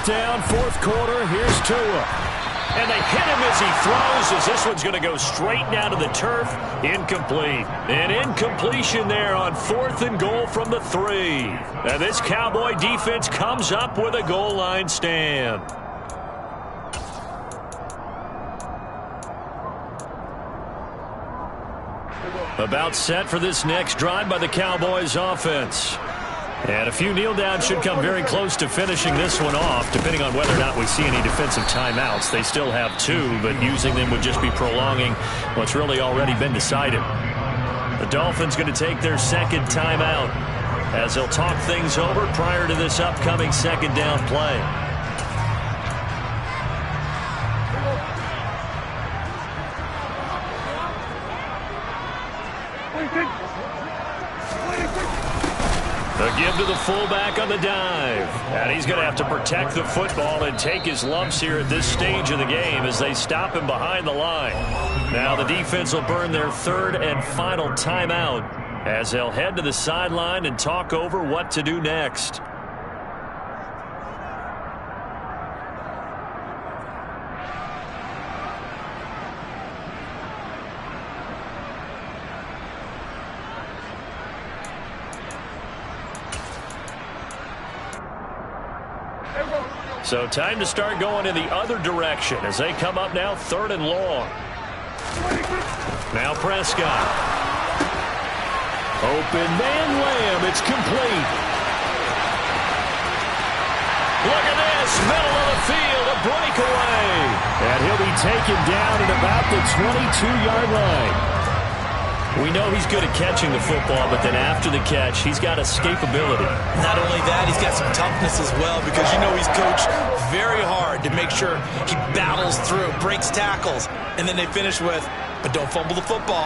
[SPEAKER 2] Down, 4th quarter, here's Tua.
[SPEAKER 1] And they hit him as he throws, as this one's going to go straight down to the turf. Incomplete. An incompletion there on 4th and goal from the 3. And this Cowboy defense comes up with a goal line stand. About set for this next drive by the Cowboys offense. And a few kneel downs should come very close to finishing this one off, depending on whether or not we see any defensive timeouts. They still have 2, but using them would just be prolonging what's really already been decided. The Dolphins going to take their 2nd timeout as they'll talk things over prior to this upcoming 2nd down play. The give to the fullback on the dive. And he's going to have to protect the football and take his lumps here at this stage of the game as they stop him behind the line. Now the defense will burn their 3rd and final timeout as they'll head to the sideline and talk over what to do next. So time to start going in the other direction as they come up now 3rd and long. Now Prescott.
[SPEAKER 2] Open man Lamb. It's complete.
[SPEAKER 1] Look at this. Middle of the field. A breakaway.
[SPEAKER 2] And he'll be taken down at about the 22-yard line.
[SPEAKER 1] We know he's good at catching the football, but then after the catch, he's got escapability.
[SPEAKER 3] Not only that, he's got some toughness as well because you know he's coached very hard to make sure he battles through, breaks tackles, and then they finish with, but don't fumble the football.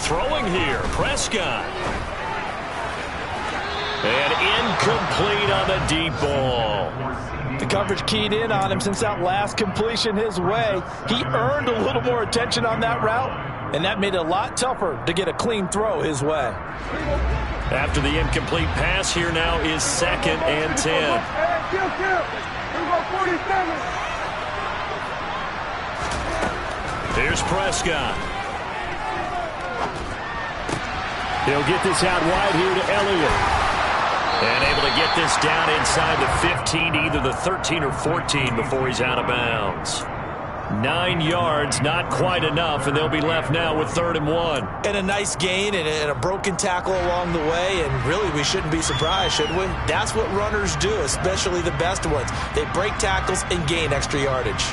[SPEAKER 1] throwing here. Prescott. And incomplete on the deep ball.
[SPEAKER 4] The coverage keyed in on him since that last completion his way. He earned a little more attention on that route, and that made it a lot tougher to get a clean throw his way.
[SPEAKER 1] After the incomplete pass, here now is 2nd and 10. Here's Prescott.
[SPEAKER 2] He'll get this out wide here to Elliott.
[SPEAKER 1] And able to get this down inside the 15, either the 13 or 14 before he's out of bounds. 9 yards, not quite enough, and they'll be left now with 3rd and 1.
[SPEAKER 3] And a nice gain and a broken tackle along the way, and really we shouldn't be surprised, should we? That's what runners do, especially the best ones. They break tackles and gain extra yardage.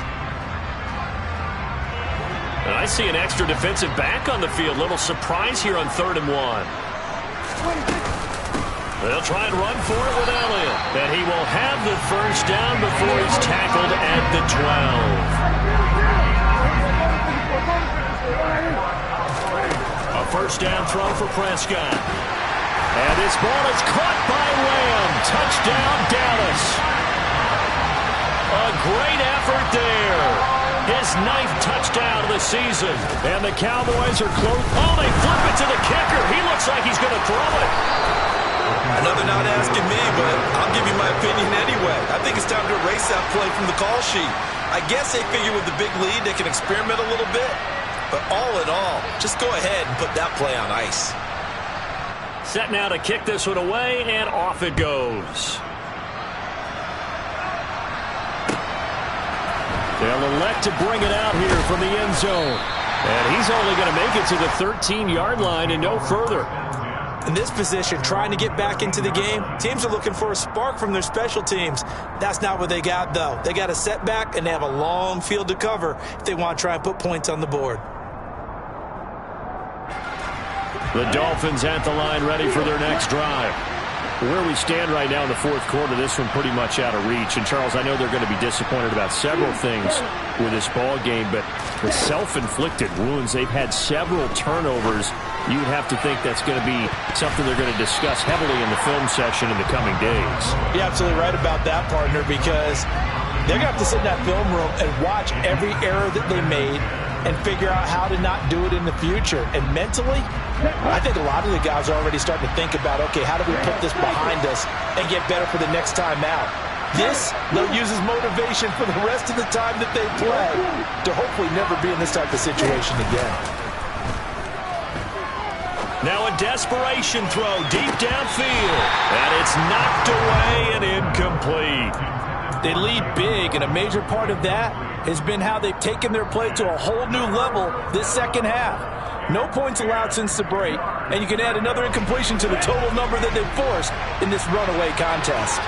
[SPEAKER 1] And I see an extra defensive back on the field. Little surprise here on 3rd and 1. They'll try and run for it with Elliott. And he will have the first down before he's tackled at the 12. A first down throw for Prescott.
[SPEAKER 2] And this ball is caught by Lamb. Touchdown, Dallas.
[SPEAKER 1] A great effort there. His 9th touchdown of the season.
[SPEAKER 2] And the Cowboys are close.
[SPEAKER 1] Oh, they flip it to the kicker. He looks like he's going to throw it.
[SPEAKER 7] Another not asking me, but I'll give you my opinion anyway. I think it's time to erase that play from the call sheet. I guess they figure with the big lead they can experiment a little bit. But all in all, just go ahead and put that play on ice.
[SPEAKER 1] Set now to kick this one away, and off it goes.
[SPEAKER 2] They'll elect to bring it out here from the end zone.
[SPEAKER 1] And he's only going to make it to the 13-yard line and no further.
[SPEAKER 3] In this position, trying to get back into the game, teams are looking for a spark from their special teams. That's not what they got, though. They got a setback, and they have a long field to cover if they want to try and put points on the board.
[SPEAKER 1] The Dolphins at the line, ready for their next drive.
[SPEAKER 2] Where we stand right now in the 4th quarter, this one pretty much out of reach. And, Charles, I know they're going to be disappointed about several things with this ball game, but the self-inflicted wounds, they've had several turnovers. You would have to think that's going to be something they're going to discuss heavily in the film session in the coming days.
[SPEAKER 4] You're absolutely right about that, partner, because they're going to have to sit in that film room and watch every error that they made and figure out how to not do it in the future. And mentally, I think a lot of the guys are already starting to think about, okay, how do we put this behind us and get better for the next time out? This, they'll use as motivation for the rest of the time that they play to hopefully never be in this type of situation again.
[SPEAKER 1] Now a desperation throw deep downfield. And it's knocked away and incomplete.
[SPEAKER 4] They lead big, and a major part of that has been how they've taken their play to a whole new level this second half. No points allowed since the break, and you can add another incompletion to the total number that they've forced in this runaway contest.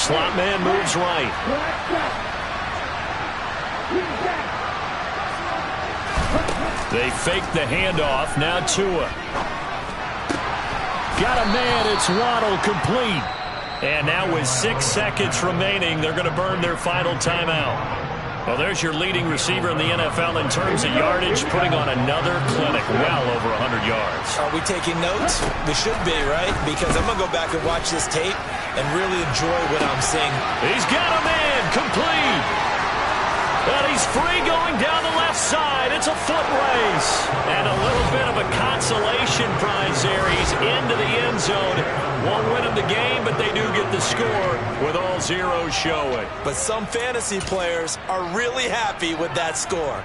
[SPEAKER 1] Slot man moves right. They fake the handoff. Now Tua.
[SPEAKER 2] Got a man. It's Waddle, complete.
[SPEAKER 1] And now with 6 seconds remaining, they're going to burn their final timeout. Well, there's your leading receiver in the NFL in terms of yardage, putting on another clinic, well over 100 yards.
[SPEAKER 3] Are we taking notes? We should be, right? Because I'm going to go back and watch this tape and really enjoy what I'm seeing.
[SPEAKER 1] He's got a man, complete. And he's free going down the left side. It's a foot race. And a little bit of a consolation prize there. He's into the end zone. Won't win him the game, but they do get the score with all zeros showing.
[SPEAKER 3] But some fantasy players are really happy with that score.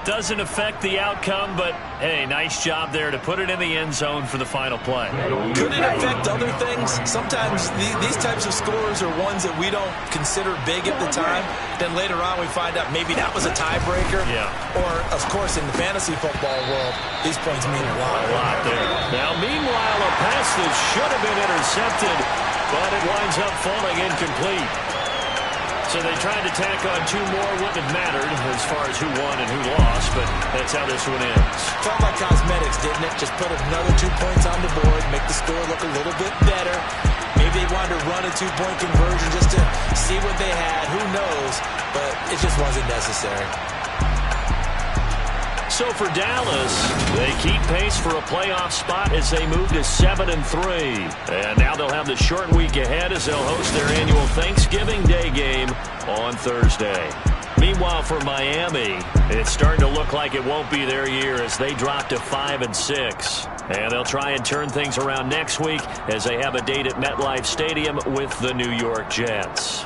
[SPEAKER 1] Doesn't affect the outcome, but, hey, nice job there to put it in the end zone for the final play.
[SPEAKER 3] Could it affect other things? Sometimes these types of scores are ones that we don't consider big at the time. Then later on we find out maybe that was a tiebreaker.
[SPEAKER 1] Yeah.
[SPEAKER 3] Or, of course, in the fantasy football world, these points mean a lot.
[SPEAKER 1] A lot there. Now, meanwhile, a pass that should have been intercepted, but it winds up falling incomplete. So they tried to tack on 2 more. Wouldn't have mattered as far as who won and who lost, but that's how this one ends.
[SPEAKER 3] Felt like cosmetics, didn't it? Just put another 2 points on the board, make the score look a little bit better. Maybe they wanted to run a 2-point conversion just to see what they had. Who knows? But it just wasn't necessary.
[SPEAKER 1] So for Dallas, they keep pace for a playoff spot as they move to 7-3. And now they'll have the short week ahead as they'll host their annual Thanksgiving Day game on Thursday. Meanwhile, for Miami, it's starting to look like it won't be their year as they drop to 5-6. And they'll try and turn things around next week as they have a date at MetLife Stadium with the New York Jets.